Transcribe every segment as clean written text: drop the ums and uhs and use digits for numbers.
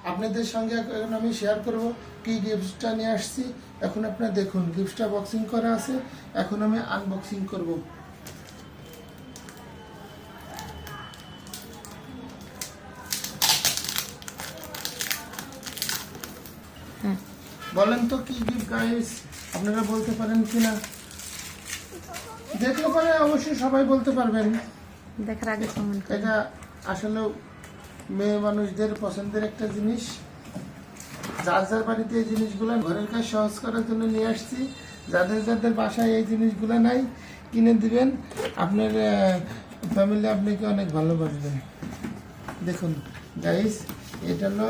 আপনাদের সঙ্গে এখন আমি শেয়ার করব কি গিফটটা নিয়ে আসছি। এখন আপনারা দেখুন, গিফটটা বক্সিং করা আছে, এখন আমি আনবক্সিং করব। বলেন তো কি গিফট গাইস, আপনারা বলতে পারেন কিনা? দেখলে পরে অবশ্যই সবাই বলতে পারবেন। দেখার আগে কমেন্ট করুন। এটা আসলে মেয়ে মানুষদের পছন্দের একটা জিনিস। যার যার বাড়িতে এই জিনিসগুলো ঘরের কাজ সহজ করার জন্য নিয়ে আসছি। যাদের যাদের বাসায় এই জিনিসগুলো নাই, কিনে দিবেন। আপনার ফ্যামিলি আপনাকে অনেক ভালোবাসবে। দেখুন গাইস, এটা হলো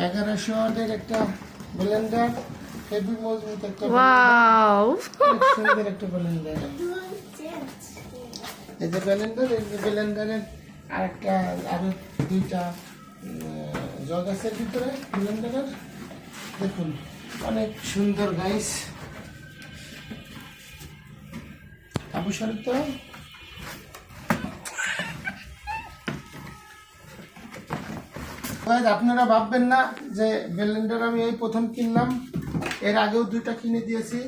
1100 ওয়াটের একটা ব্লেন্ডার, হেভি মজবুত একটা ওয়াও, সুন্দর একটা ব্লেন্ডার। এই যে ব্লেন্ডার, এই ব্লেন্ডারের আরো দুইটা জগ আছে ভিতরে ব্লেন্ডারের। দেখুন অনেক সুন্দর গাইস। আবু শরীফ তো আপনারা ভাববেন না যে ব্লেন্ডার আমি এই প্রথম কিনলাম, এর আগেও দুইটা কিনে দিয়েছি।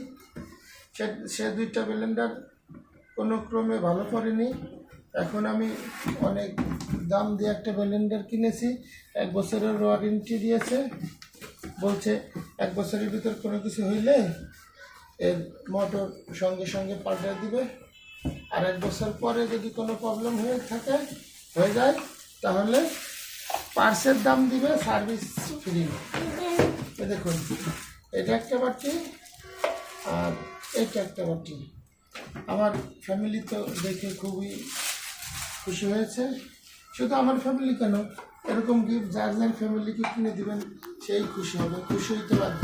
সে দুইটা ব্লেন্ডার কোনো ক্রমে ভালো করেনি। এখন আমি অনেক দাম দিয়ে একটা ব্লেন্ডার কিনেছি, 1 বছরের ওয়ারেন্টি দিয়েছে। বলছে 1 বছরের ভিতর কোনো কিছু হইলে এর মোটর সঙ্গে সঙ্গে পাল্টে দিবে, আর 1 বছর পরে যদি কোনো প্রবলেম হয়ে যায় তাহলে পার্সের দাম দিবে, সার্ভিস ফ্রি। দেখুন এটা একটা বাটি আর এটা একটা বাটি। আমার ফ্যামিলি তো দেখে খুবই খুশি হয়েছে। শুধু আমার ফ্যামিলি কেন, এরকম গিফট যার যার ফ্যামিলিকে কিনে দিবেন সেই খুশি হবে, খুশি হইতে বাধ্য।